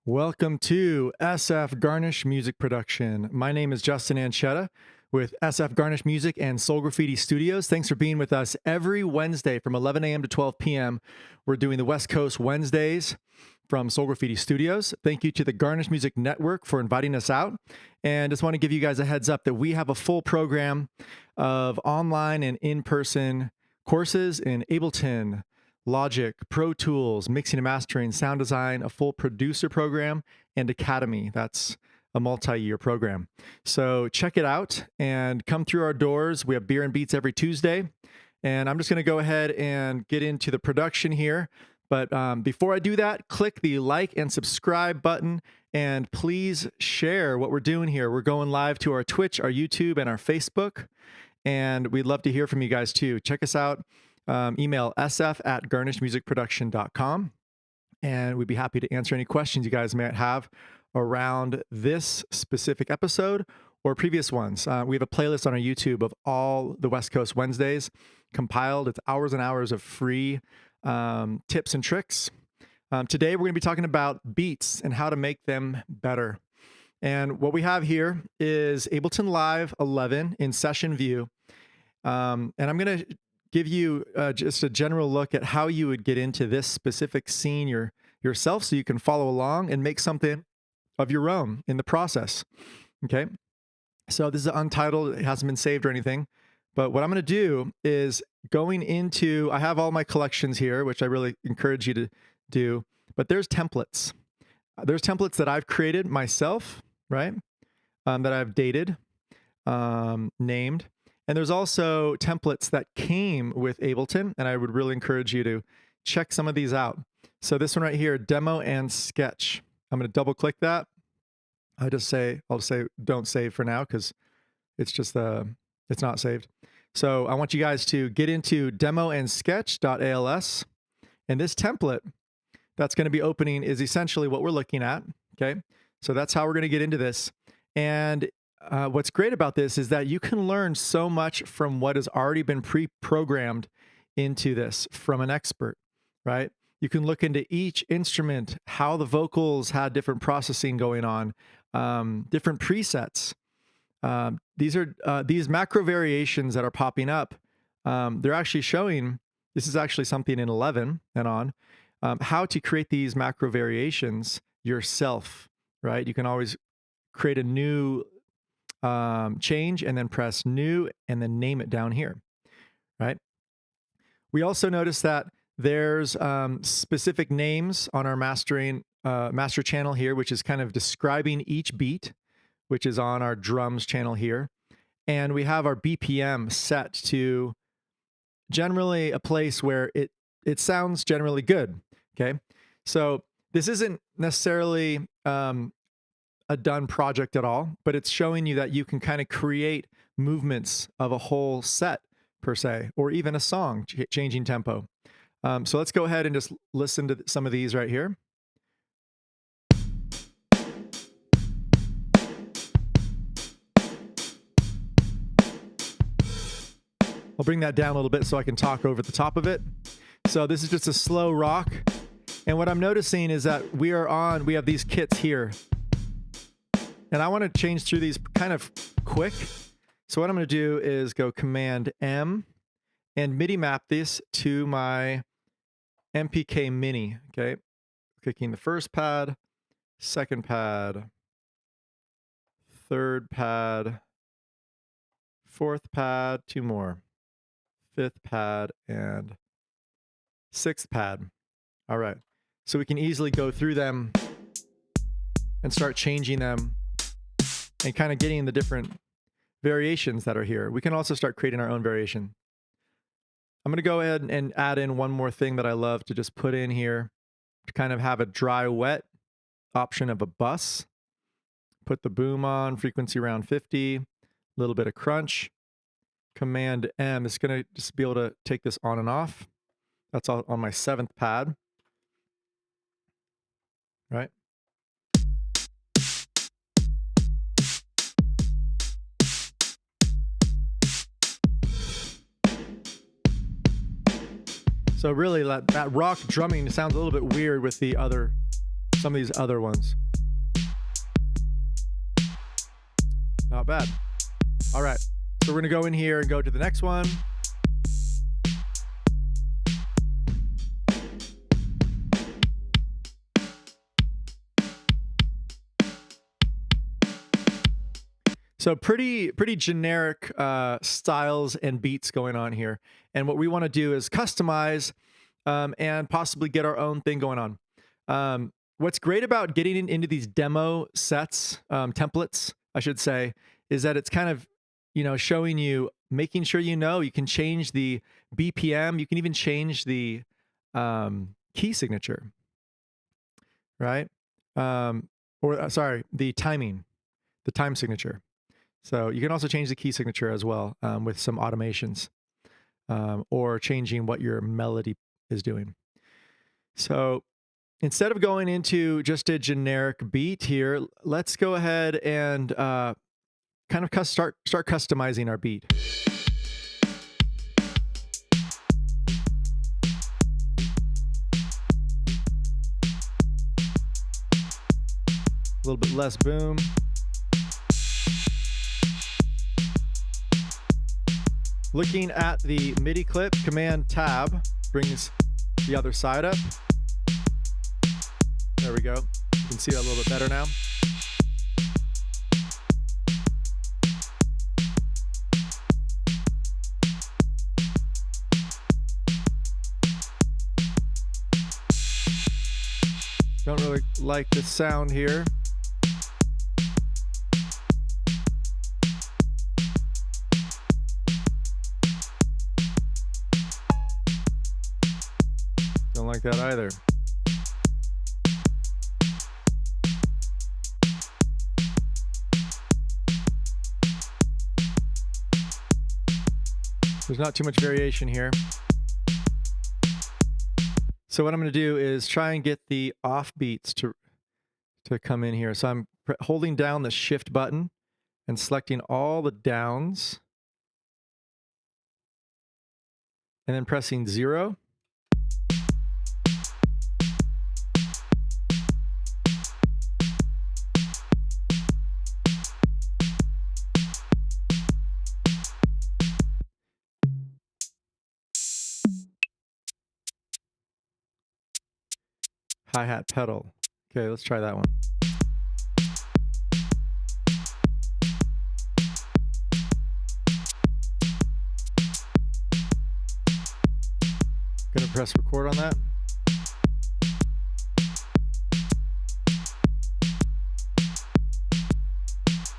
Welcome to SF Garnish Music Production. My name is Justin Ancheta with SF Garnish Music and Soul Graffiti Studios. Thanks for being with us every Wednesday from 11 a.m. to 12 p.m. We're doing the West Coast Wednesdays from Soul Graffiti Studios. Thank you to the Garnish Music Network for inviting us out. And just want to give you guys a heads up that we have a full program of online and in-person courses in Ableton, Logic, Pro Tools, mixing and mastering, sound design, a full producer program, and Academy. That's a multi-year program. So check it out and come through our doors. We have beer and beats every Tuesday. And I'm just going to go ahead and get into the production here. But before I do that, click the like and subscribe button. And please share what we're doing here. We're going live to our Twitch, our YouTube, and our Facebook. And we'd love to hear from you guys too. Check us out. Email sf@garnishmusicproduction.com, and we'd be happy to answer any questions you guys might have around this specific episode or previous ones. We have a playlist on our YouTube of all the West Coast Wednesdays compiled. It's hours and hours of free tips and tricks. Today, we're going to be talking about beats and how to make them better. And what we have here is Ableton Live 11 in session view. And I'm going to give you just a general look at how you would get into this specific scene yourself so you can follow along and make something of your own in the process. Okay. So this is Untitled. It hasn't been saved or anything. But what I'm going to do is going into, I have all my collections here, which I really encourage you to do, but there's templates. There's templates that I've created myself, right? That I've dated, named. And there's also templates that came with Ableton, and I would really encourage you to check some of these out. So this one right here, demo and sketch. I'm going to double click that. I'll just say don't save for now because it's just it's not saved. So I want you guys to get into demo and sketch.als, and this template that's going to be opening is essentially what we're looking at. Okay, so that's how we're going to get into this. And what's great about this is that you can learn so much from what has already been pre-programmed into this from an expert, right? You can look into each instrument, how the vocals had different processing going on, different presets. These macro variations that are popping up. They're actually showing, this is actually something in 11 and on, how to create these macro variations yourself, right? You can always create a new change and then press new and then name it down here, right? We also notice that there's specific names on our master channel here, which is kind of describing each beat, which is on our drums channel here. And we have our BPM set to generally a place where it sounds generally good, okay? So this isn't necessarily a done project at all, but it's showing you that you can kind of create movements of a whole set per se, or even a song changing tempo. So let's go ahead and just listen to some of these right here. I'll bring that down a little bit so I can talk over the top of it. So this is just a slow rock. And what I'm noticing is that we have these kits here. And I want to change through these kind of quick. So what I'm going to do is go Command M and MIDI map this to my MPK Mini. Okay. Clicking the first pad, second pad, third pad, fourth pad, two more, fifth pad, and sixth pad. All right. So we can easily go through them and start changing them and kind of getting the different variations that are here. We can also start creating our own variation. I'm going to go ahead and add in one more thing that I love to just put in here to kind of have a dry wet option of a bus. Put the boom on, frequency around 50, a little bit of crunch. Command M is going to just be able to take this on and off. That's all on my seventh pad. Right? So really that rock drumming sounds a little bit weird with the other some of these other ones. Not bad. All right, so we're gonna go in here and go to the next one. So pretty generic styles and beats going on here. And what we want to do is customize and possibly get our own thing going on. What's great about getting into these demo sets, templates, I should say, is that it's kind of, showing you, making sure you can change the BPM. You can even change the key signature, right? Sorry, the timing, the time signature. So you can also change the key signature as well with some automations or changing what your melody is doing. So instead of going into just a generic beat here, let's go ahead and kind of start customizing our beat. A little bit less boom. Looking at the MIDI clip, Command Tab brings the other side up. There we go. You can see that a little bit better now. Don't really like the sound here. Don't like that either. There's not too much variation here. So what I'm going to do is try and get the off beats to come in here. So I'm holding down the shift button and selecting all the downs and then pressing 0. Hi-hat pedal. Okay, let's try that one. Gonna press record on that.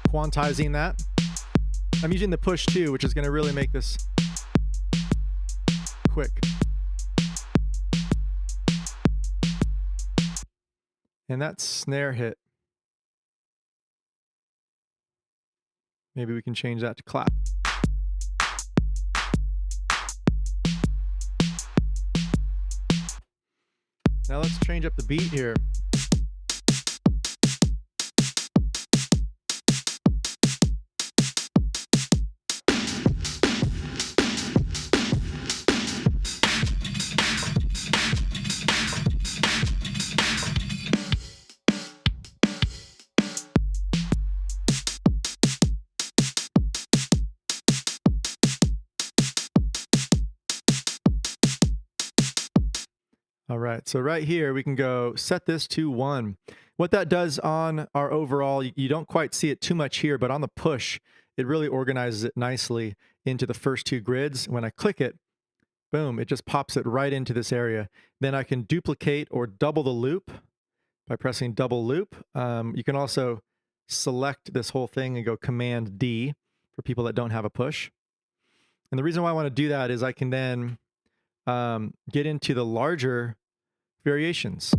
Quantizing that. I'm using the push too, which is gonna really make this quick. And that snare hit, maybe we can change that to clap. Now let's change up the beat here. All right, so right here we can go set this to 1. What that does on our overall, you don't quite see it too much here, but on the push, it really organizes it nicely into the first 2 grids. When I click it, boom, it just pops it right into this area. Then I can duplicate or double the loop by pressing double loop. You can also select this whole thing and go Command D for people that don't have a push. And the reason why I want to do that is I can then get into the larger variations.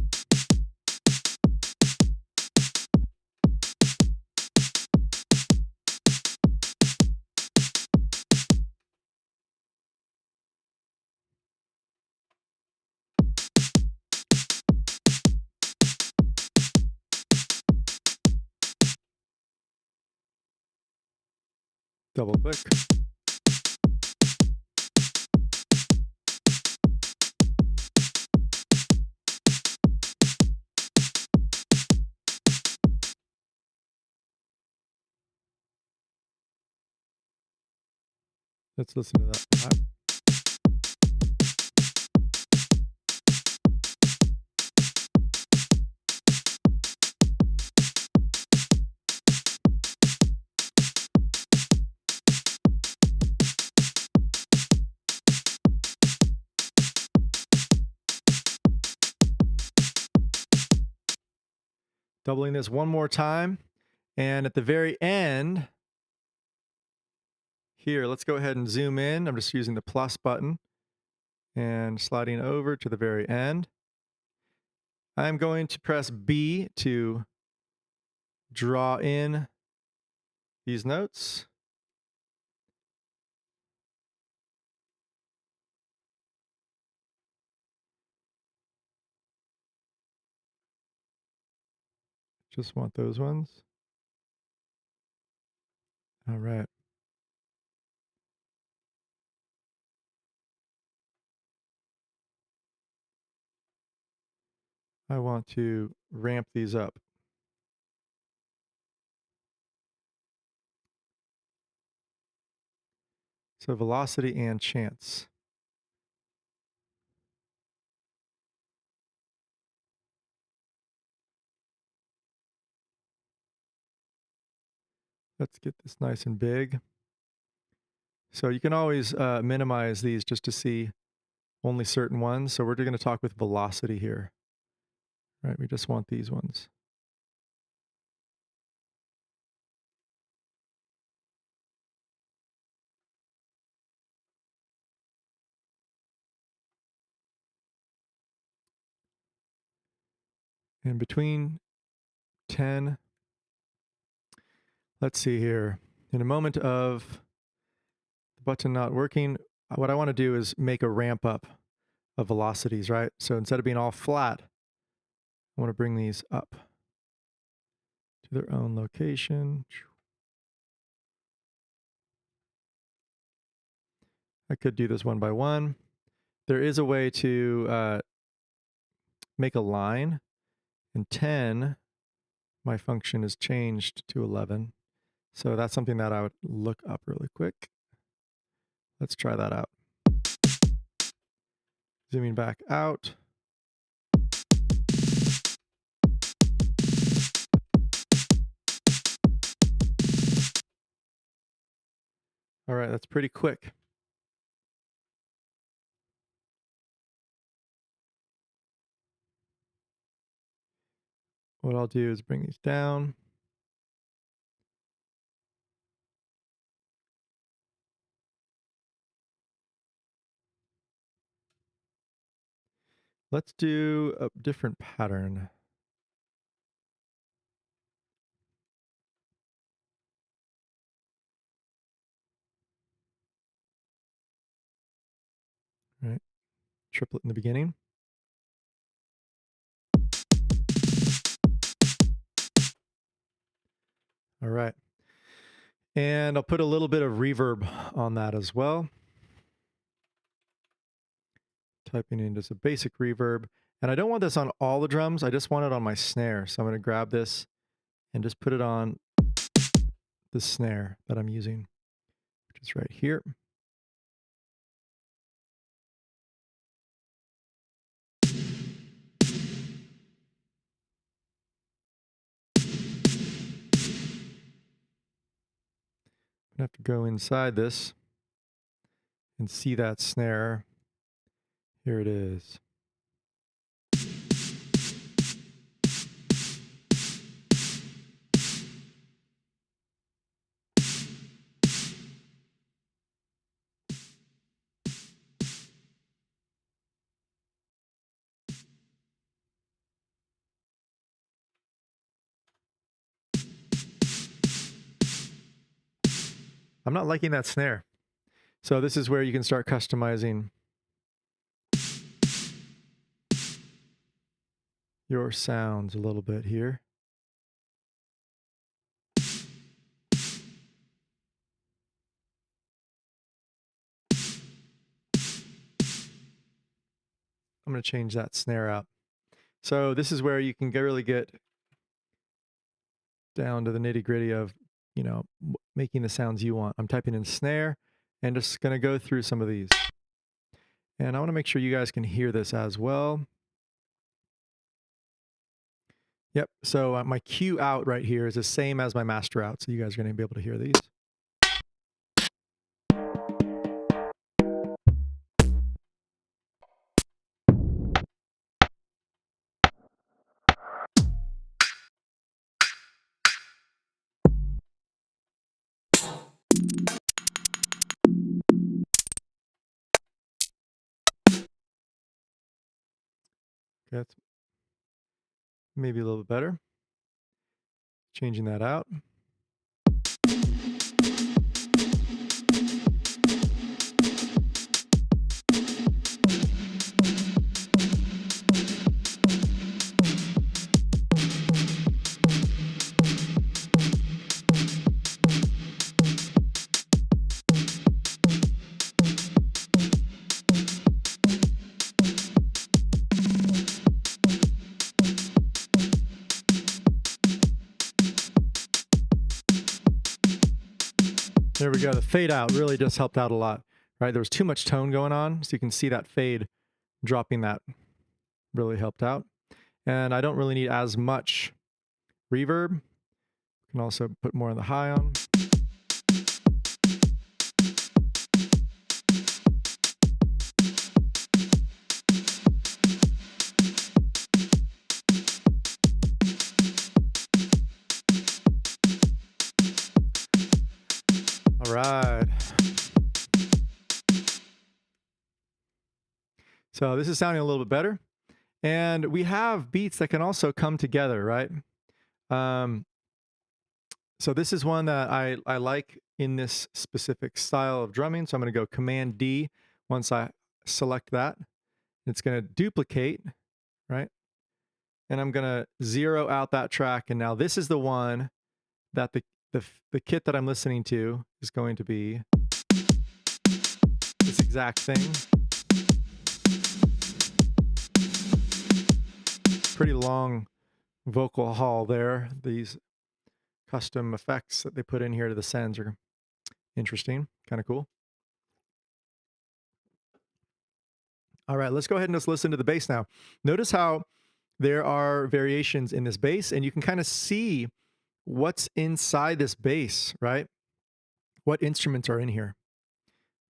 Double click. Let's listen to that. Doubling this one more time. And at the very end, here, let's go ahead and zoom in. I'm just using the plus button and sliding over to the very end. I'm going to press B to draw in these notes. Just want those ones. All right. I want to ramp these up. So velocity and chance. Let's get this nice and big. So you can always minimize these just to see only certain ones. So we're going to talk with velocity here. Right, we just want these ones. And between 10, let's see here. In a moment of the button not working, what I want to do is make a ramp up of velocities, right? So instead of being all flat, I want to bring these up to their own location. I could do this one by one. There is a way to make a line. In 10, my function is changed to 11. So that's something that I would look up really quick. Let's try that out. Zooming back out. All right, that's pretty quick. What I'll do is bring these down. Let's do a different pattern. All right, triplet in the beginning. All right. And I'll put a little bit of reverb on that as well. Typing in just a basic reverb. And I don't want this on all the drums. I just want it on my snare. So I'm going to grab this and just put it on the snare that I'm using, which is right here. I have to go inside this and see that snare. Here it is. I'm not liking that snare. So this is where you can start customizing your sounds a little bit here. I'm going to change that snare out. So this is where you can really get down to the nitty gritty of, you know, making the sounds you want. I'm typing in snare and just going to go through some of these. And I want to make sure you guys can hear this as well. Yep, so my cue out right here is the same as my master out, so you guys are going to be able to hear these. That's maybe a little bit better. Changing that out. There we go. The fade out really just helped out a lot, right? There was too much tone going on, so you can see that fade dropping that really helped out. And I don't really need as much reverb. You can also put more on the high on. All right. So this is sounding a little bit better. And we have beats that can also come together, right? So this is one that I like in this specific style of drumming. So I'm going to go Command D once I select that. It's going to duplicate, right? And I'm going to zero out that track. And now this is the one that the kit that I'm listening to is going to be this exact thing. Pretty long vocal haul there. These custom effects that they put in here to the sends are interesting, kind of cool. All right, let's go ahead and just listen to the bass now. Notice how there are variations in this bass, and you can kind of see what's inside this bass, right? What instruments are in here,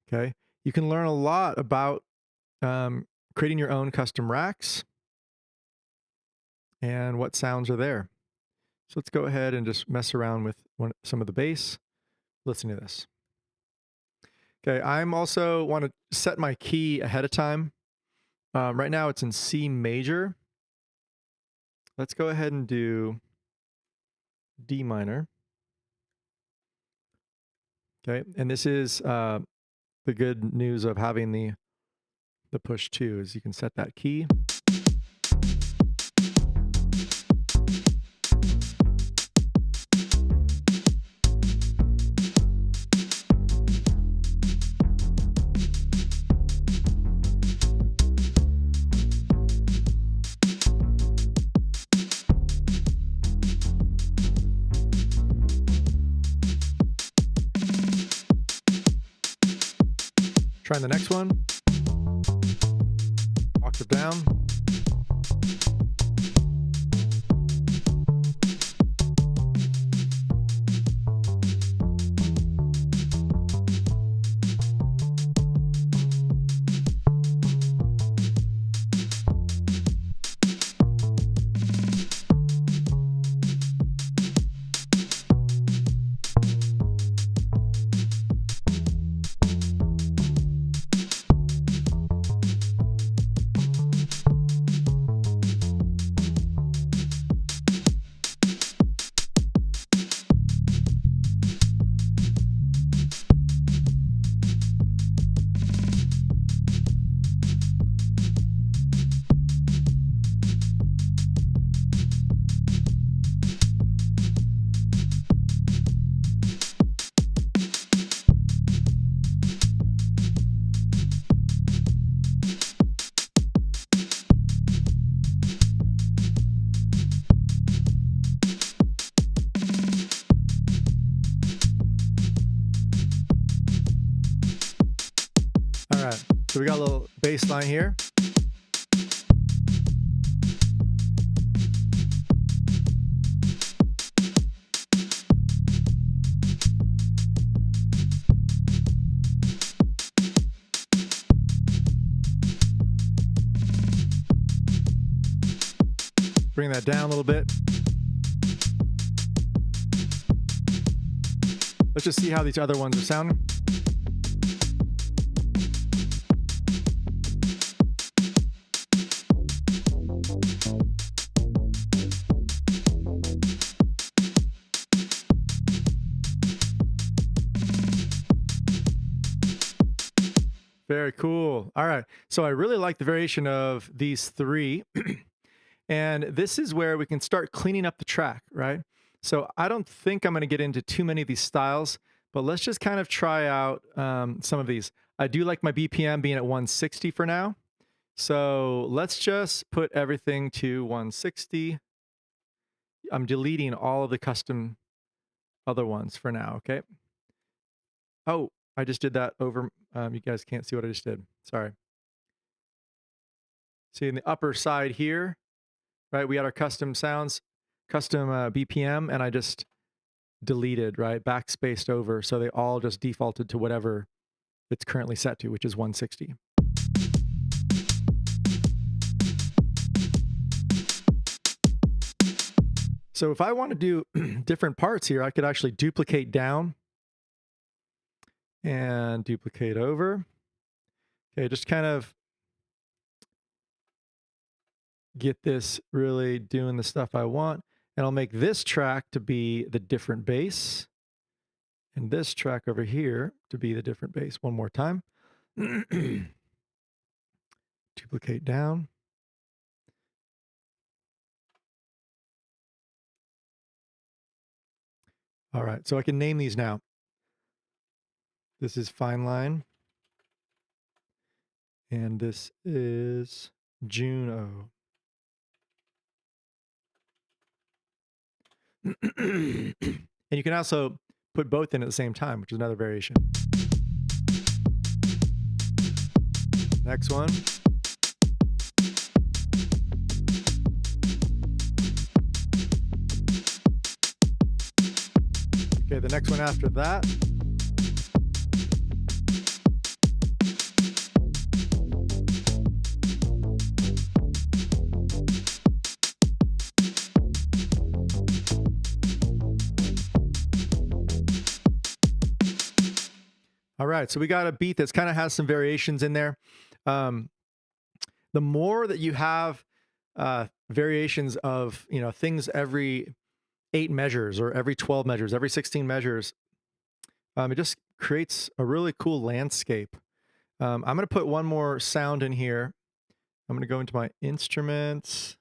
okay? You can learn a lot about creating your own custom racks and what sounds are there. So let's go ahead and just mess around with some of the bass. Listen to this. Okay, I'm also want to set my key ahead of time. Right now it's in C major. Let's go ahead and do D minor. Okay, and this is the good news of having the push 2 is you can set that key. Trying the next one. Octave down. So we got a little bass line here. Bring that down a little bit. Let's just see how these other ones are sounding. Very cool. All right. So I really like the variation of these three. And this is where we can start cleaning up the track, right? So I don't think I'm going to get into too many of these styles, but let's just kind of try out some of these. I do like my BPM being at 160 for now. So let's just put everything to 160. I'm deleting all of the custom other ones for now, okay? Oh, I just did that over. You guys can't see what I just did. Sorry. See in the upper side here, right? We had our custom sounds, custom BPM, and I just deleted, right? Backspaced over. So they all just defaulted to whatever it's currently set to, which is 160. So if I want to do different parts here, I could actually duplicate down and duplicate over. Okay, just kind of get this really doing the stuff I want. And I'll make this track to be the different bass. And this track over here to be the different bass. One more time. Duplicate down. All right, so I can name these now. This is Fine Line. And this is Juno. And you can also put both in at the same time, which is another variation. Next one. Okay, the next one after that. All right, so we got a beat that's kind of has some variations in there. The more that you have variations of, you know, things every 8 measures or every 12 measures, every 16 measures, it just creates a really cool landscape. I'm going to put one more sound in here. I'm going to go into my instruments,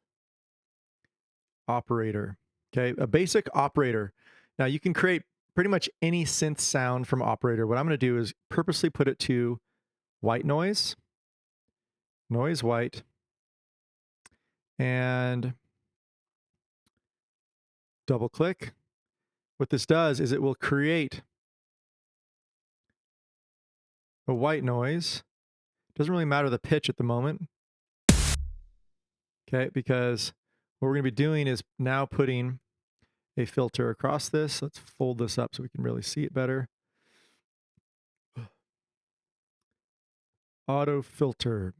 operator. Okay, a basic operator. Now you can create pretty much any synth sound from operator. What I'm going to do is purposely put it to white noise, noise white, and double click. What this does is it will create a white noise. Doesn't really matter the pitch at the moment. Okay, because what we're going to be doing is now putting a filter across this. Let's fold this up so we can really see it better. Auto filter.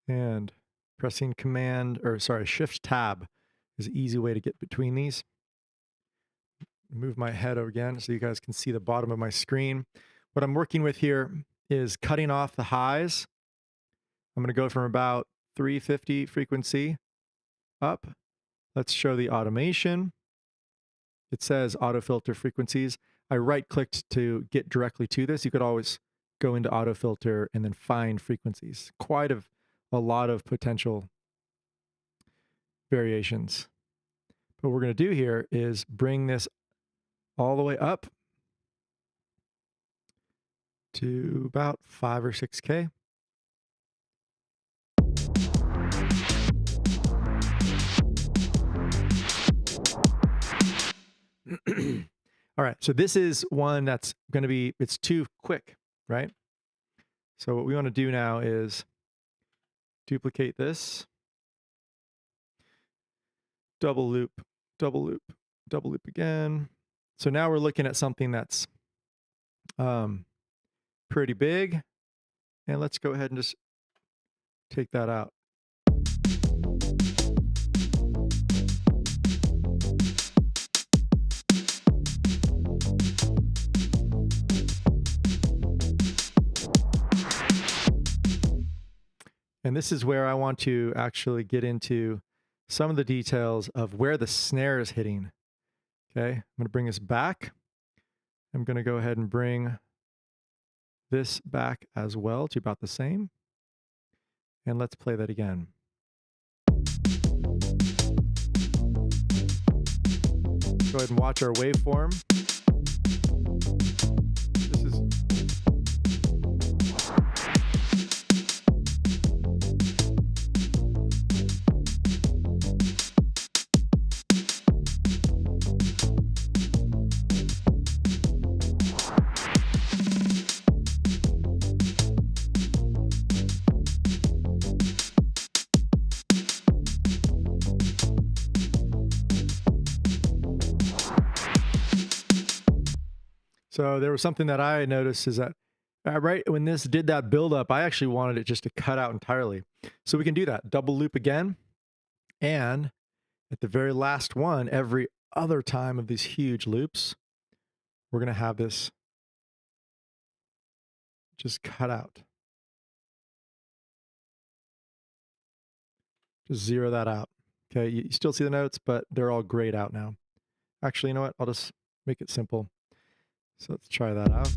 And pressing Shift Tab is an easy way to get between these. Move my head again so you guys can see the bottom of my screen. What I'm working with here is cutting off the highs. I'm going to go from about 350 frequency up. Let's show the automation. It says auto filter frequencies. I right-clicked to get directly to this. You could always go into auto filter and then find frequencies. Quite a lot of potential variations. What we're going to do here is bring this all the way up to about 5 or 6K. All right, so this is one that's going to be, it's too quick, right? So what we want to do now is duplicate this, double loop, double loop, double loop again. So now we're looking at something that's pretty big. And let's go ahead and just take that out. And this is where I want to actually get into some of the details of where the snare is hitting. Okay, I'm going to bring this back. I'm going to go ahead and bring this back as well to about the same. And let's play that again. Go ahead and watch our waveform. This is so there was something that I noticed is that right when this did that buildup, I actually wanted it just to cut out entirely. So we can do that. Double loop again. And at the very last one, every other time of these huge loops, we're going to have this just cut out. Just zero that out. Okay, you still see the notes, but they're all grayed out now. Actually, you know what? I'll just make it simple. So let's try that out.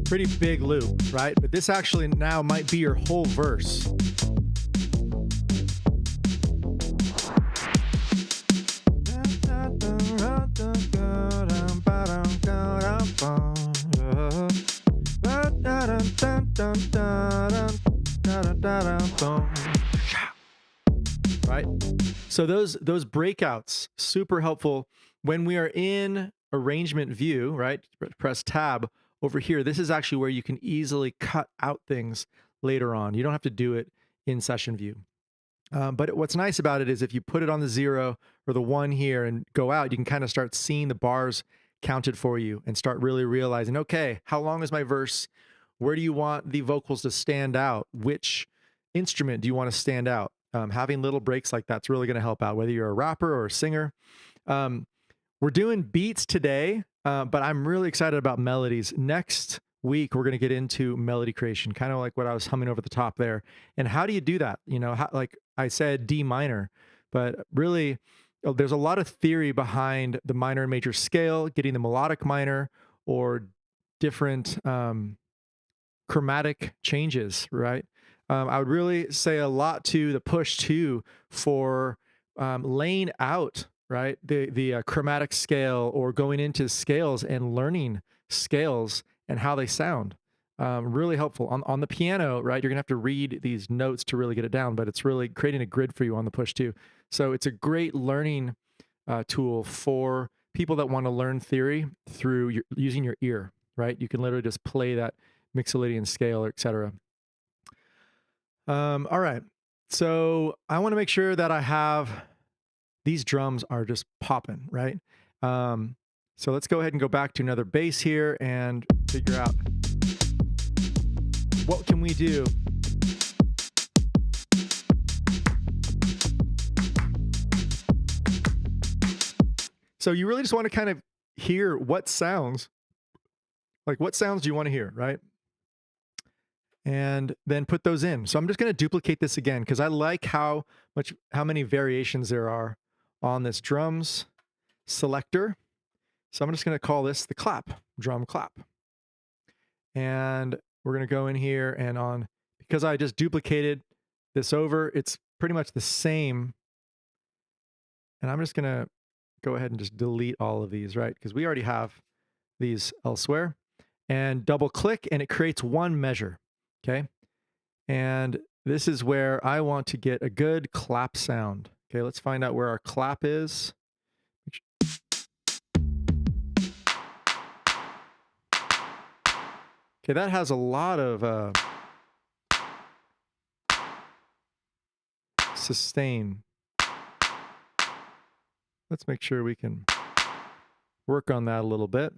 Pretty big loop, right? But this actually now might be your whole verse. Right? So those breakouts, super helpful when we are in arrangement view, right? Press tab. Over here, this is actually where you can easily cut out things later on. You don't have to do it in session view. But what's nice about it is if you put it on the 0 or the 1 here and go out, you can kind of start seeing the bars counted for you and start really realizing, okay, how long is my verse? Where do you want the vocals to stand out? Which instrument do you want to stand out? Having little breaks like that's really going to help out, whether you're a rapper or a singer. We're doing beats today. But I'm really excited about melodies. Next week, we're going to get into melody creation, kind of like what I was humming over the top there. And how do you do that? You know, like I said, D minor, but really there's a lot of theory behind the minor and major scale, getting the melodic minor or different chromatic changes, right? I would really say a lot to the push too for laying out, right? The chromatic scale or going into scales and learning scales and how they sound. Really helpful. On the piano, right? You're gonna have to read these notes to really get it down, but it's really creating a grid for you on the push too. So it's a great learning tool for people that want to learn theory through using your ear, right? You can literally just play that Mixolydian scale, etc. All right. So I want to make sure that I have these drums are just popping, right? So let's go ahead and go back to another bass here and figure out what can we do. So you really just want to kind of hear what sounds, like what sounds do you want to hear, right? And then put those in. So I'm just going to duplicate this again because I like how many variations there are on this drums selector. So I'm just going to call this the clap, drum clap. And we're going to go in here and because I just duplicated this over, it's pretty much the same. And I'm just going to go ahead and just delete all of these, right? Because we already have these elsewhere. And double click and it creates one measure, okay? And this is where I want to get a good clap sound. Okay, let's find out where our clap is. Okay, that has a lot of sustain. Let's make sure we can work on that a little bit.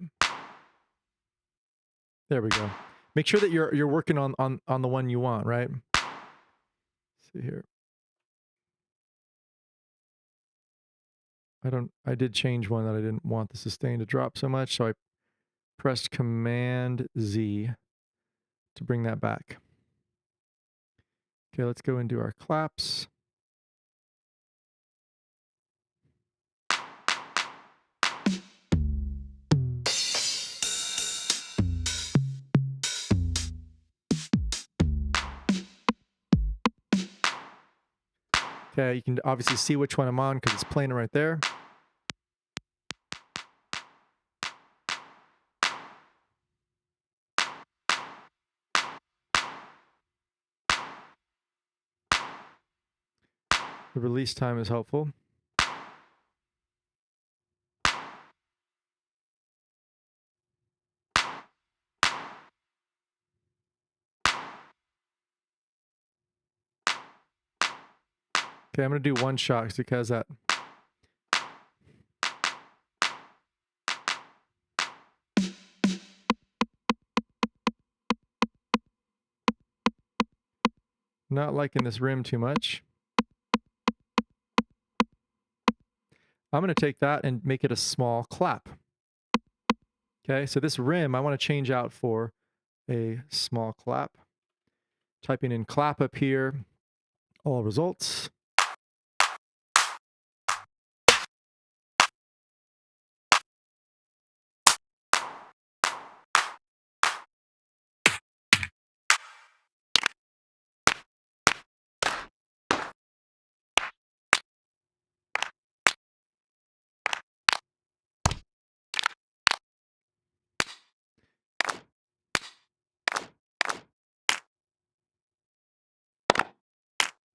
There we go. Make sure that you're working on the one you want, right? Let's see here. I did change one that I didn't want the sustain to drop so much, so I pressed Command Z to bring that back. Okay, let's go and do our claps. Okay, you can obviously see which one I'm on because it's playing right there. The release time is helpful. Okay, I'm going to do one shot because that. Not liking this rim too much. I'm going to take that and make it a small clap. Okay, so this rim I want to change out for a small clap. Typing in clap up here, all results.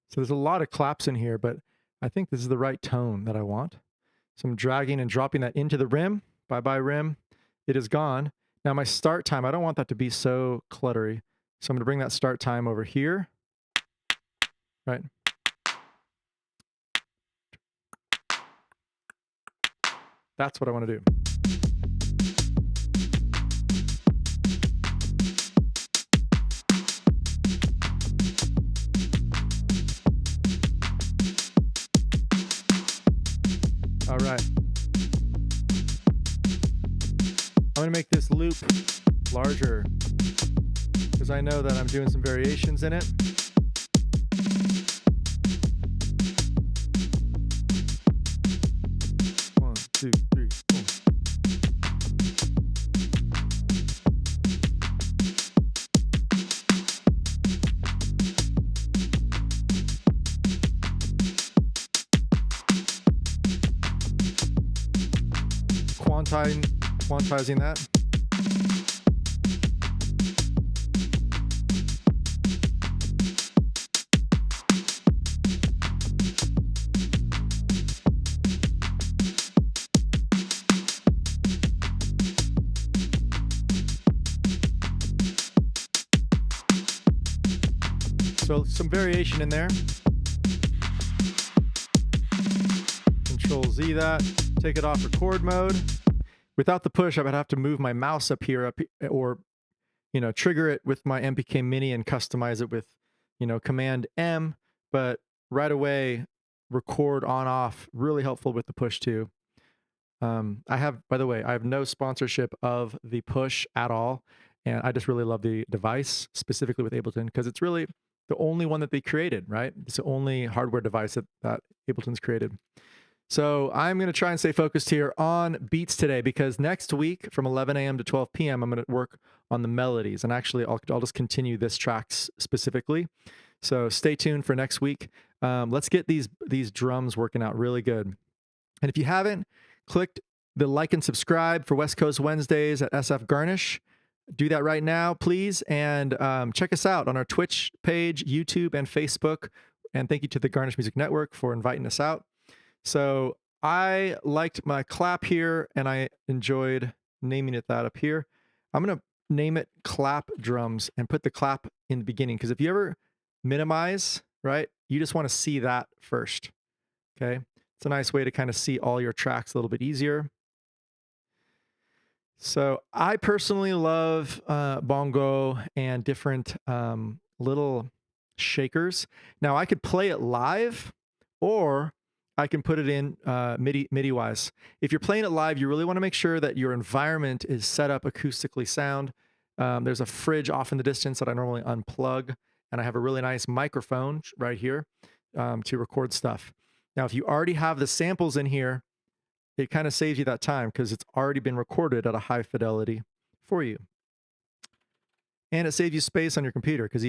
So there's a lot of claps in here, but I think this is the right tone that I want. So I'm dragging and dropping that into the rim. Bye-bye rim. It is gone. Now my start time, I don't want that to be so cluttery. So I'm going to bring that start time over here. Right. That's what I want to do. All right. I'm going to make this loop larger because I know that I'm doing some variations in it. One, two, three, four. Quantizing that. So some variation in there. Control Z that, take it off record mode. Without the push, I would have to move my mouse up here, or, trigger it with my MPK Mini and customize it with, Command M. But right away, record on off, really helpful with the push too. By the way, I have no sponsorship of the push at all. And I just really love the device, specifically with Ableton, because it's really the only one that they created, right? It's the only hardware device that Ableton's created. So I'm going to try and stay focused here on beats today because next week from 11 a.m. to 12 p.m. I'm going to work on the melodies, and actually I'll just continue this track specifically. So stay tuned for next week. Let's get these drums working out really good. And if you haven't clicked the like and subscribe for West Coast Wednesdays at SF Garnish, do that right now, please. And check us out on our Twitch page, YouTube, and Facebook. And thank you to the Garnish Music Network for inviting us out. So I liked my clap here, and I enjoyed naming it that up here. I'm going to name it clap drums and put the clap in the beginning, because if you ever minimize, right, you just want to see that first. Okay. It's a nice way to kind of see all your tracks a little bit easier. So I personally love bongo and different little shakers. Now I could play it live, or I can put it in MIDI wise. If you're playing it live, you really want to make sure that your environment is set up acoustically sound. There's a fridge off in the distance that I normally unplug, and I have a really nice microphone right here to record stuff. Now, if you already have the samples in here, it kind of saves you that time because it's already been recorded at a high fidelity for you. And it saves you space on your computer because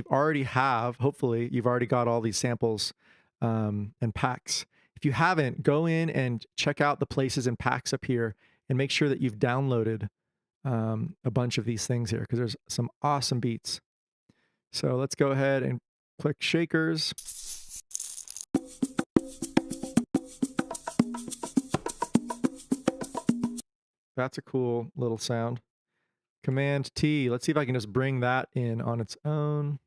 hopefully, you've already got all these samples and packs. If you haven't, go in and check out the places and packs up here and make sure that you've downloaded a bunch of these things here because there's some awesome beats. So let's go ahead and click shakers. That's a cool little sound. Command T. Let's see if I can just bring that in on its own.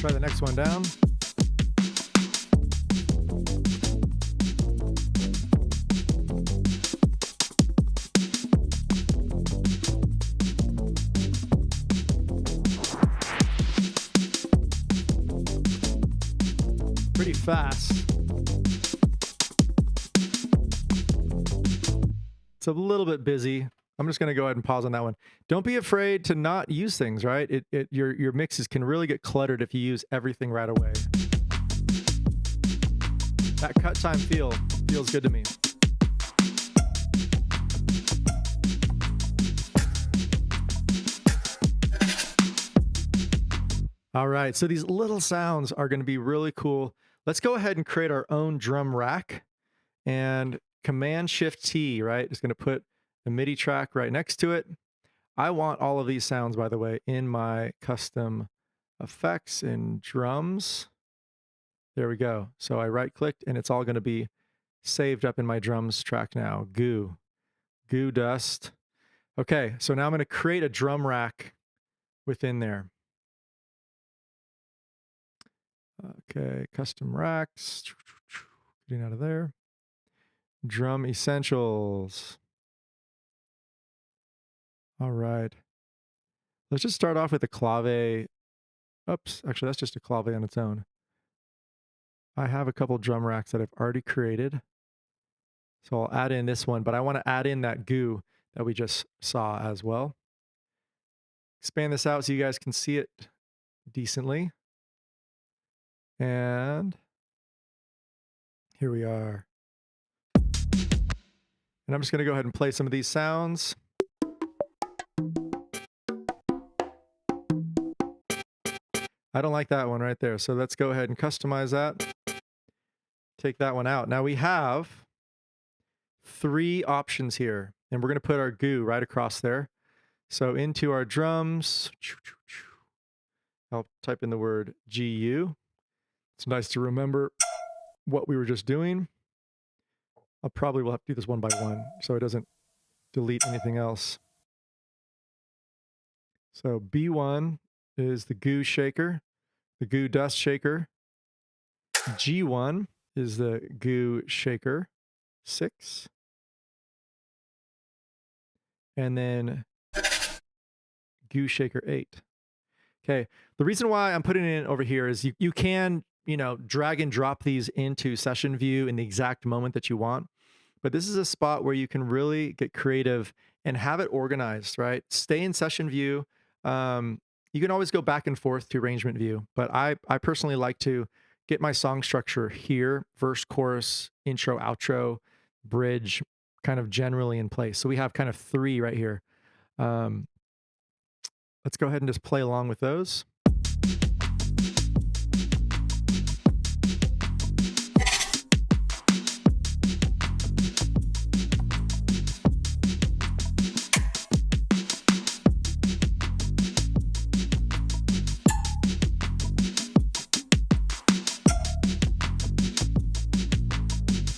Try the next one down. Pretty fast. It's a little bit busy. I'm just going to go ahead and pause on that one. Don't be afraid to not use things, right? Your mixes can really get cluttered if you use everything right away. That cut time feels good to me. All right, so these little sounds are going to be really cool. Let's go ahead and create our own drum rack, and Command-Shift-T, right? Just going to put the MIDI track right next to it. I want all of these sounds, by the way, in my custom effects and drums. There we go. So I right-clicked, and it's all going to be saved up in my drums track now. Goo dust. Okay, so now I'm going to create a drum rack within there. Okay, custom racks. Getting out of there. Drum essentials. All right. Let's just start off with a clave. Oops, actually, that's just a clave on its own. I have a couple drum racks that I've already created. So I'll add in this one, but I want to add in that goo that we just saw as well. Expand this out so you guys can see it decently. And here we are. And I'm just going to go ahead and play some of these sounds. I don't like that one right there. So let's go ahead and customize that. Take that one out. Now we have 3 options here, and we're going to put our goo right across there. So into our drums, I'll type in the word GU. It's nice to remember what we were just doing. I'll probably will have to do this one by one so it doesn't delete anything else. So B1, is the goo shaker, the goo dust shaker. G1 is the goo shaker 6. And then goo shaker 8. Okay, the reason why I'm putting it over here is you can, drag and drop these into session view in the exact moment that you want. But this is a spot where you can really get creative and have it organized, right? Stay in session view. You can always go back and forth to arrangement view, but I personally like to get my song structure here: verse, chorus, intro, outro, bridge, kind of generally in place. So we have kind of 3 right here. Let's go ahead and just play along with those.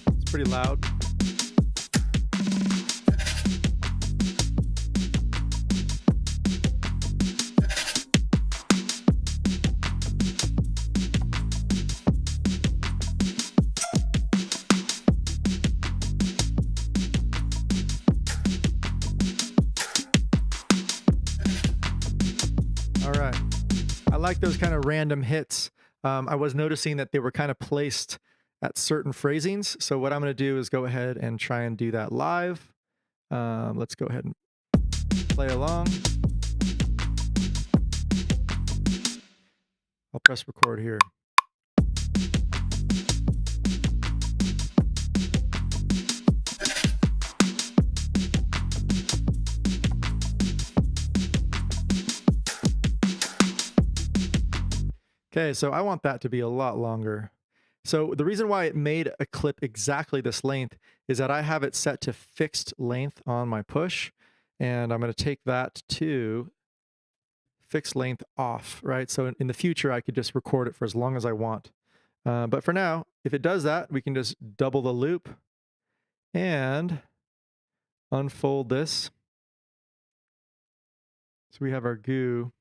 It's pretty loud. All right. I like those kind of random hits. I was noticing that they were kind of placed at certain phrasings. So what I'm going to do is go ahead and try and do that live. Let's go ahead and play along. I'll press record here. Okay, so I want that to be a lot longer. So the reason why it made a clip exactly this length is that I have it set to fixed length on my push, and I'm going to take that to fixed length off, right? So in the future, I could just record it for as long as I want. But for now, if it does that, we can just double the loop and unfold this. So we have our goo.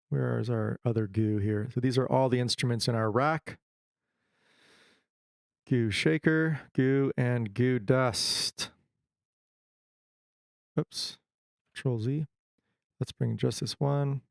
Where is our other goo here? So these are all the instruments in our rack. Goo shaker, goo, and goo dust. Oops, Control Z. Let's bring just this one.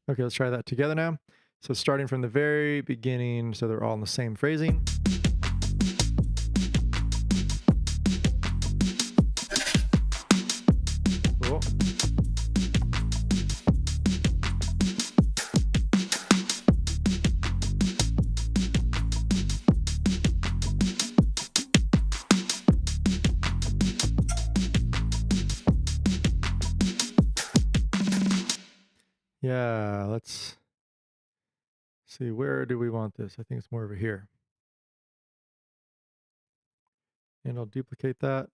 Okay, let's try that together now. So starting from the very beginning, so they're all in the same phrasing. Cool. Yeah, let's see, where do we want this? I think it's more over here. And I'll duplicate that.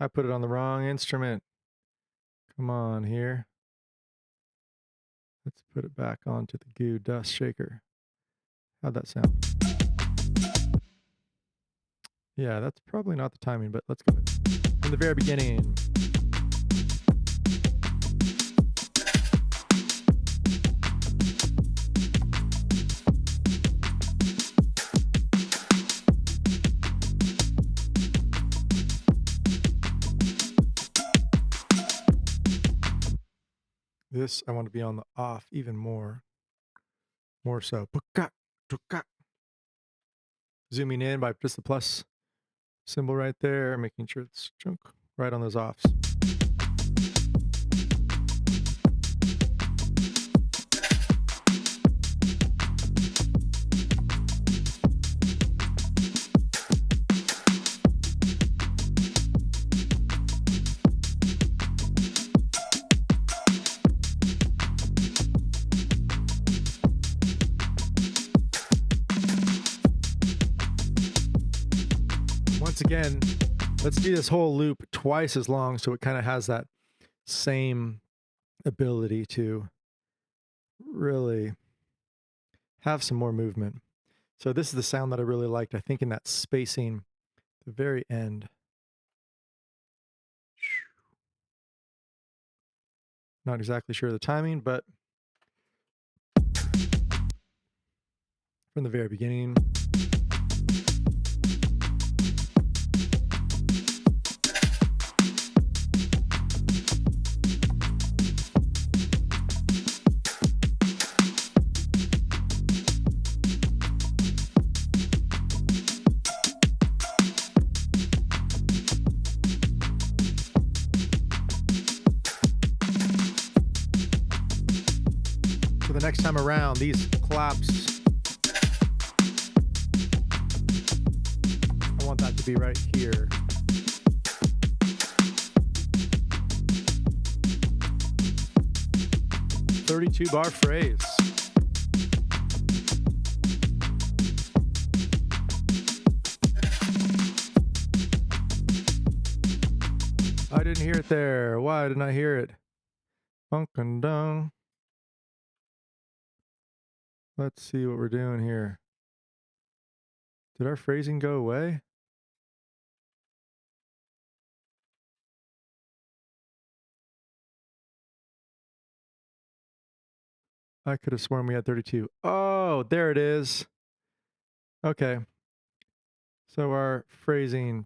I put it on the wrong instrument. Come on here. Let's put it back onto the goo dust shaker. How'd that sound? Yeah, that's probably not the timing, but let's go from the very beginning. This, I want to be on the off even more so. Zooming in by just the plus symbol right there, making sure it's chunk right on those offs. once again, let's do this whole loop twice as long so it kind of has that same ability to really have some more movement. So this is the sound that I really liked, I think, in that spacing, the very end. Not exactly sure of the timing, but from the very beginning. The next time around, these claps, I want that to be right here. "32 bar phrase." I didn't hear it there. Why didn't I hear it? Funk and dung. Let's see what we're doing here. Did our phrasing go away? I could have sworn we had 32. Oh, there it is. Okay. So our phrasing,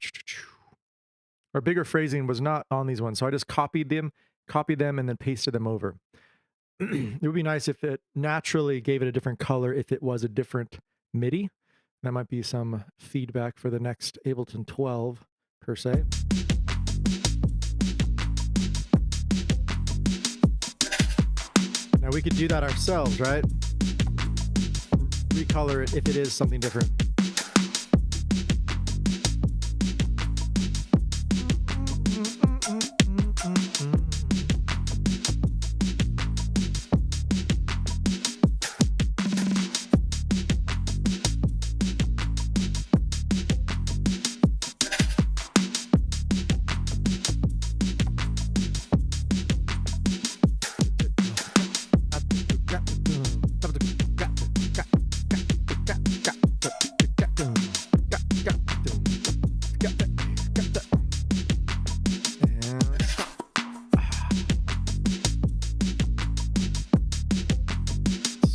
our bigger phrasing was not on these ones. So I just copied them, and then pasted them over. It would be nice if it naturally gave it a different color if it was a different MIDI. That might be some feedback for the next Ableton 12 per se. Now we could do that ourselves, right? Recolor it if it is something different.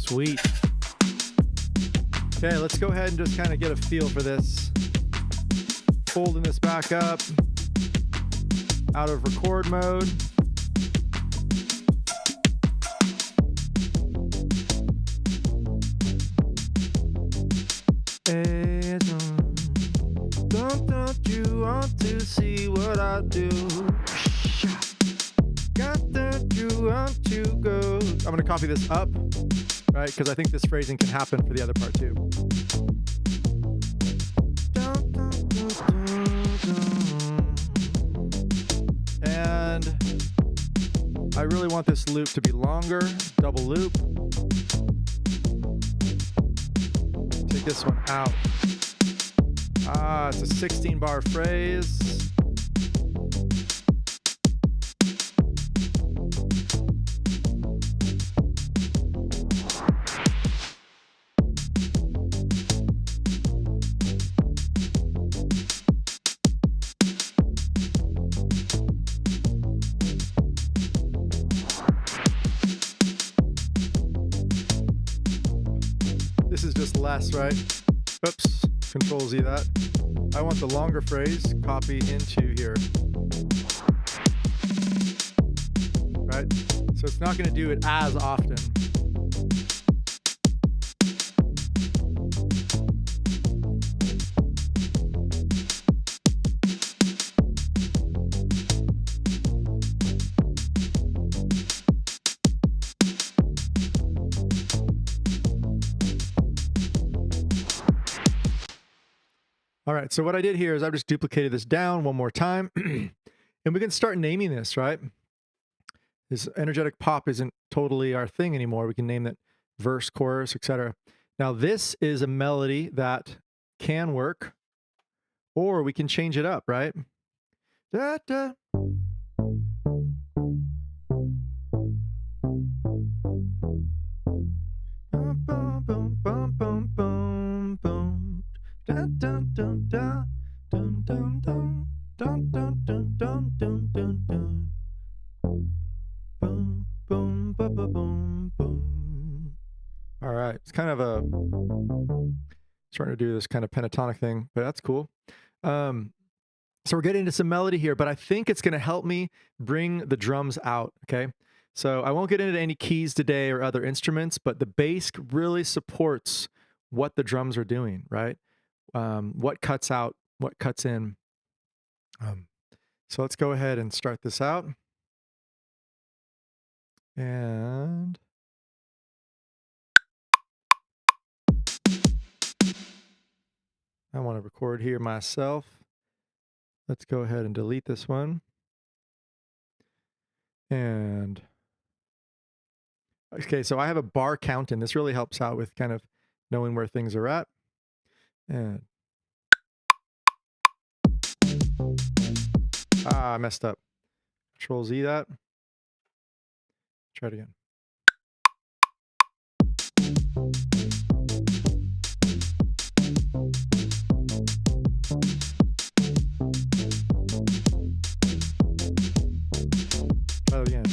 Sweet. Okay, let's go ahead and just kind of get a feel for this. Folding this back up out of record mode. Hey, don't you want to see what I do? Don't you want to go? I'm going to copy this up, right? Because I think this phrasing can happen for the other part too. And I really want this loop to be longer, double loop. Take this one out. It's a 16 bar phrase. This is just less, right? Oops, Control Z that. I want the longer phrase, copy into here. Right? So it's not going to do it as often. All right, so what I did here is I've just duplicated this down one more time, and we can start naming this, right? This energetic pop isn't totally our thing anymore. We can name it verse, chorus, etc. Now, this is a melody that can work Or we can change it up, right? Da, da. Bum, bum, bum, bum, bum, bum, bum. Dun, dun, dun, dun. Dun, dun, dun. Dun, dun, dun, dun, dun, dun, dun. Boom, boom, ba, ba, boom, boom. All right. It's kind of starting to do this kind of pentatonic thing, but that's cool. So we're getting into some melody here, but I think it's going to help me bring the drums out, okay? So I won't get into any keys today or other instruments, but the bass really supports what the drums are doing, right? What cuts out, what cuts in. So let's go ahead and start this out. And I want to record here myself. Let's go ahead and delete this one. And okay, so I have a bar count, and this really helps out with kind of knowing where things are at. And I messed up. Control Z that. Try it again. Try it again.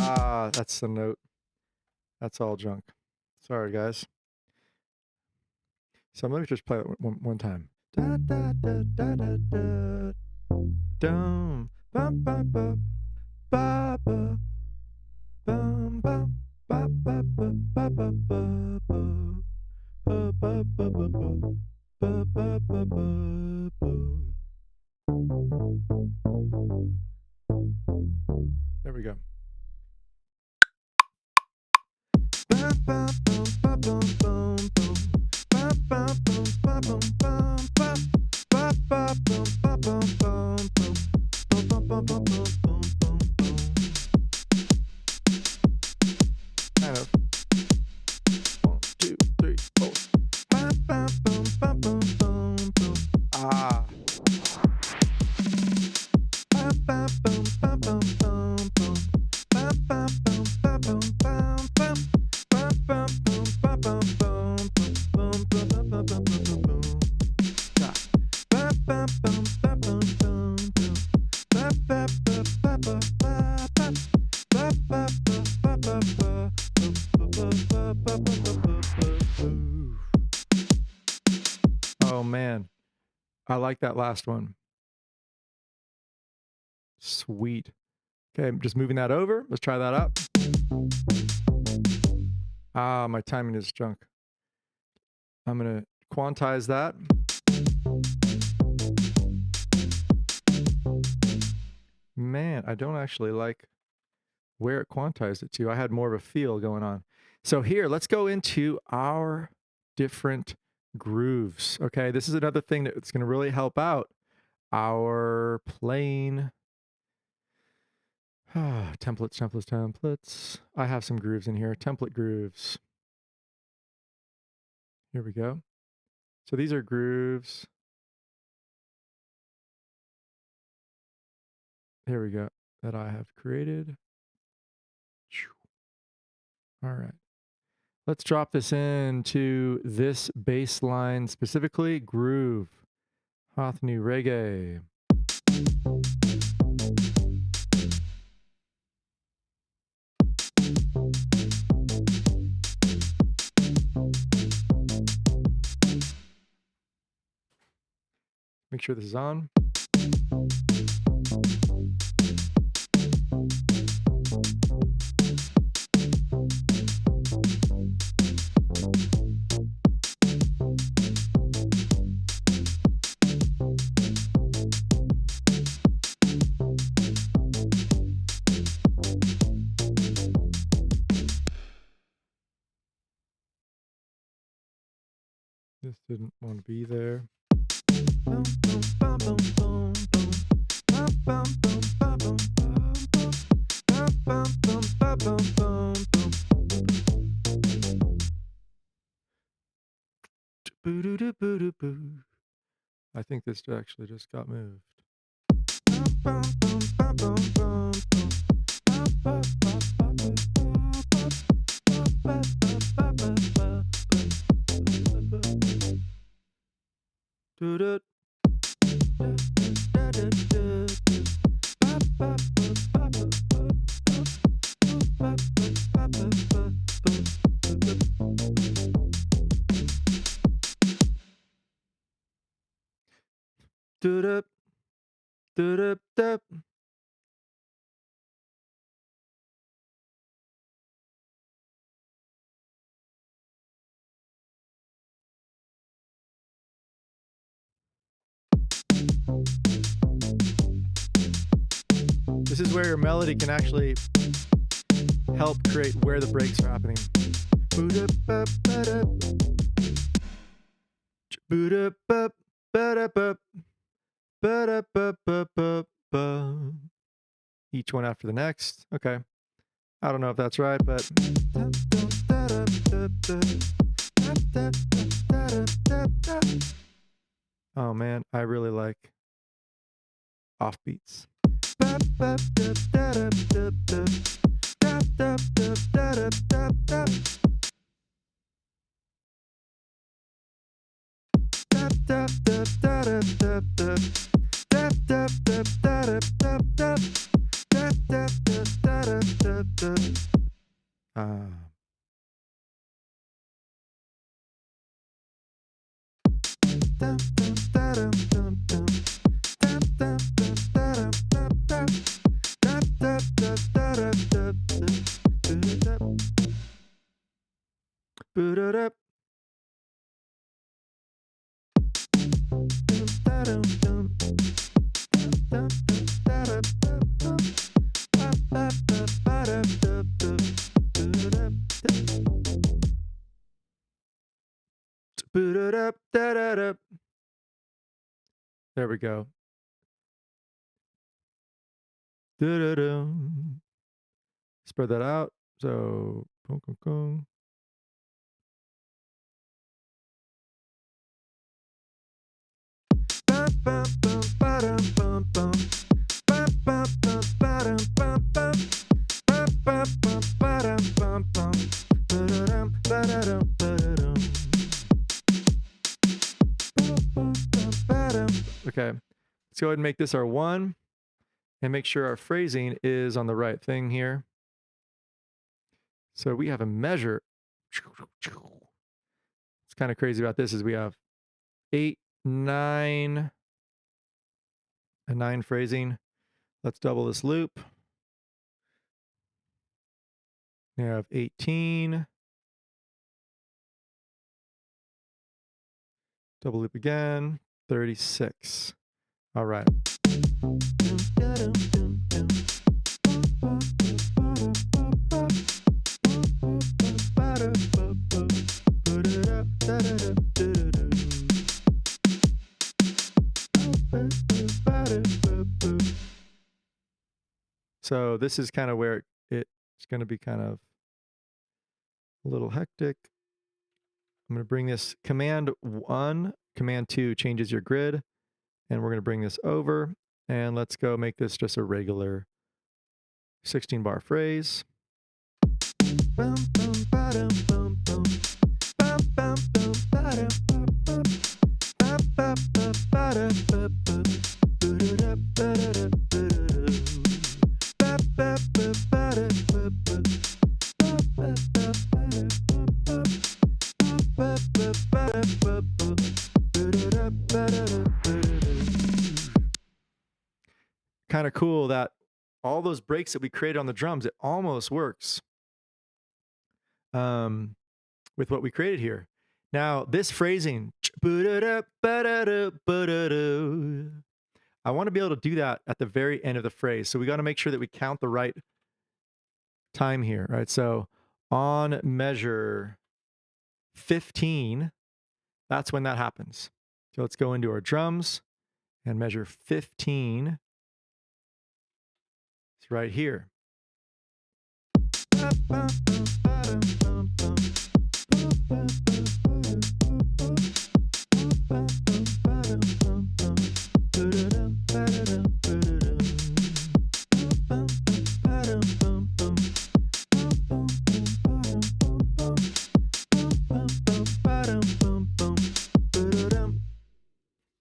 Ah, that's the note. That's all junk. Sorry, guys. So let me just play it one time. Da, da, da, da, da, da. Dum, ba, ba, ba, ba, ba. Bum, bum, ba, ba, ba, ba, ba, ba, ba. Ba, ba, ba, ba, ba. Ba, ba, ba, ba, ba. There we go. Kind of. 1, 2, 3, 4. Ah. Oh man, I like that last one. Sweet. Okay, I'm just moving that over. Let's try that up. Ah, my timing is junk. I'm gonna quantize that. Man, I don't actually like where it quantized it to. I had more of a feel going on. So here, let's go into our different grooves. Okay, this is another thing that's going to really help out our playing. Templates, templates, templates. I have some grooves in here. Template grooves. Here we go. So these are grooves. Here we go. That I have created. All right. Let's drop this into this bass line, specifically groove. Hothnew reggae. Make sure this is on. This didn't want to be there. I think this actually just got moved. This is where your melody can actually help create where the breaks are happening. Each one after the next. Okay. I don't know if that's right, but oh man, I really like offbeats. There we go. Spread that out. So, okay, let's go ahead and make this our one and make sure our phrasing is on the right thing here. So we have a measure. What's kind of crazy about this is we have 8, 9, and 9 phrasing. Let's double this loop. We have 18. Double loop again. 36. All right. So this is kind of where it's going to be kind of a little hectic. I'm going to bring this command 1, command 2 changes your grid, and we're going to bring this over, and let's go make this just a regular 16-bar phrase. Kind of cool that all those breaks that we created on the drums, it almost works with what we created here. Now, this phrasing, I want to be able to do that at the very end of the phrase. So we got to make sure that we count the right time here, right? So on measure 15, that's when that happens. So let's go into our drums and measure 15. It's right here.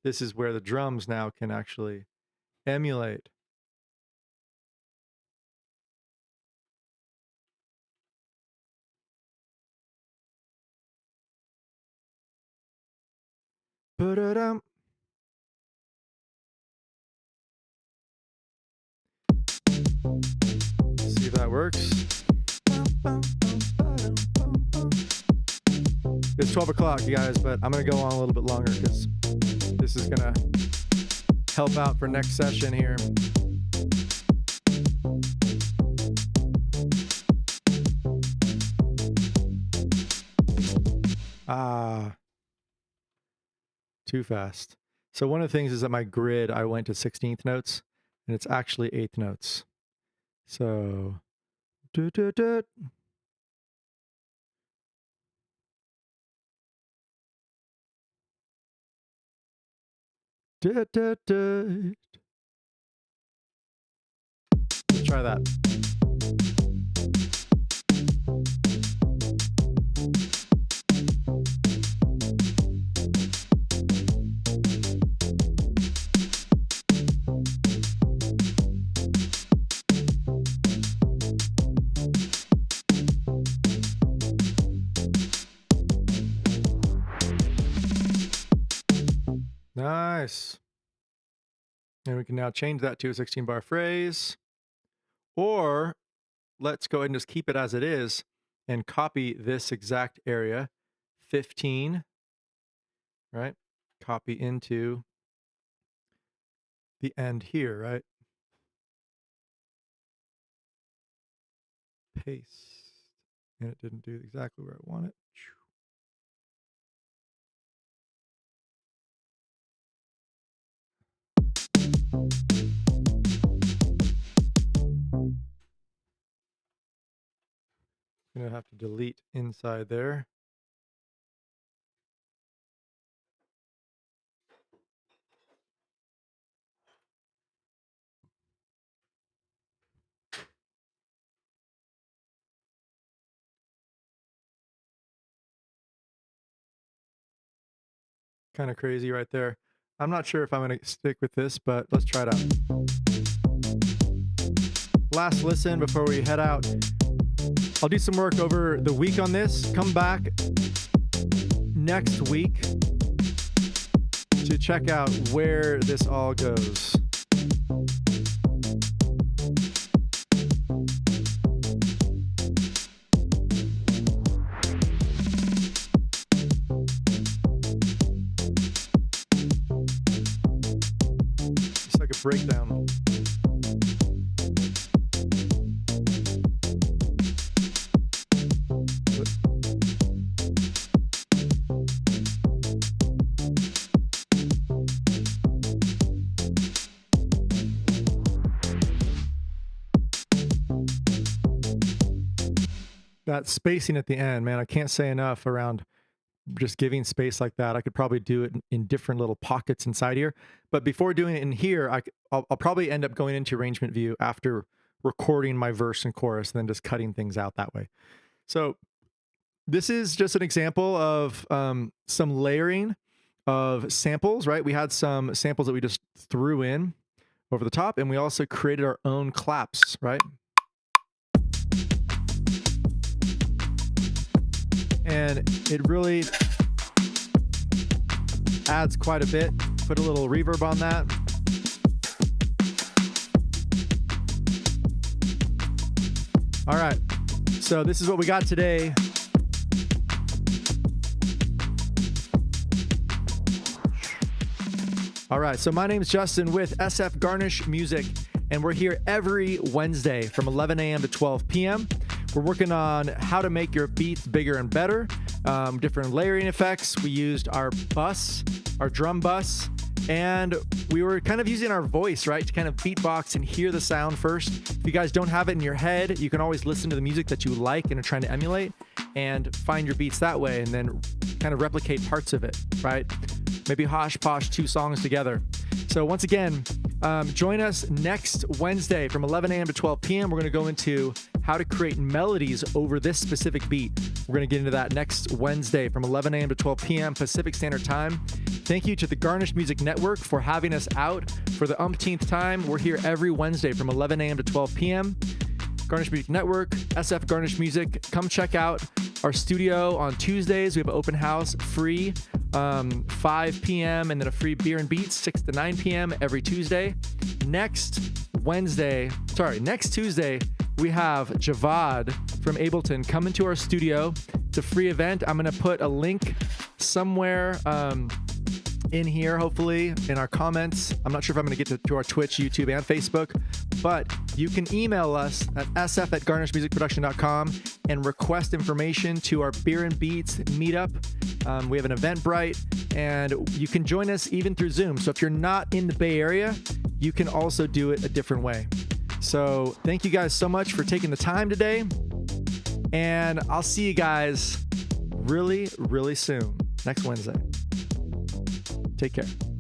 This is where the drums now can actually emulate. Ba-da-dum. See if that works. It's 12 o'clock, you guys, but I'm going to go on a little bit longer because this is going to help out for next session here. Too fast. So one of the things is that my grid, I went to 16th notes, and it's actually 8th notes. So, let's try that. Nice. And we can now change that to a 16-bar phrase. Or let's go ahead and just keep it as it is and copy this exact area, 15, right? Copy into the end here, right? Paste. And it didn't do exactly where I want it. Gonna have to delete inside there. Kind of crazy right there. I'm not sure if I'm going to stick with this, but let's try it out. Last listen before we head out. I'll do some work over the week on this. Come back next week to check out where this all goes. It's like a breakdown. That spacing at the end, man, I can't say enough around just giving space like that. I could probably do it in different little pockets inside here. But before doing it in here, I'll probably end up going into arrangement view after recording my verse and chorus and then just cutting things out that way. So this is just an example of some layering of samples, right? We had some samples that we just threw in over the top, and we also created our own claps, right? And it really adds quite a bit. Put a little reverb on that. All right, so this is what we got today. All right, so my name is Justin with SF Garnish Music, and we're here every Wednesday from 11 a.m. to 12 p.m. We're working on how to make your beats bigger and better, different layering effects. We used our bus, our drum bus, and we were kind of using our voice, right, to kind of beatbox and hear the sound first. If you guys don't have it in your head, you can always listen to the music that you like and are trying to emulate and find your beats that way and then kind of replicate parts of it, right? Maybe hosh posh 2 songs together. So once again, join us next Wednesday from 11 a.m. to 12 p.m. We're going to go into how to create melodies over this specific beat. We're going to get into that next Wednesday from 11 a.m. to 12 p.m. Pacific Standard Time. Thank you to the Garnish Music Network for having us out for the umpteenth time. We're here every Wednesday from 11 a.m. to 12 p.m. Garnish Music Network, SF Garnish Music. Come check out our studio on Tuesdays. We have an open house, free, 5 p.m. and then a free beer and beats, 6 to 9 p.m. every Tuesday. Next Tuesday, we have Javad from Ableton coming to our studio. It's a free event. I'm going to put a link somewhere in here, hopefully, in our comments. I'm not sure if I'm going to get to our Twitch, YouTube, and Facebook, but you can email us at sf@garnishmusicproduction.com and request information to our Beer and Beats meetup. We have an Eventbrite, and you can join us even through Zoom. So if you're not in the Bay Area, you can also do it a different way. So thank you guys so much for taking the time today, and I'll see you guys really, really soon, next Wednesday. Take care.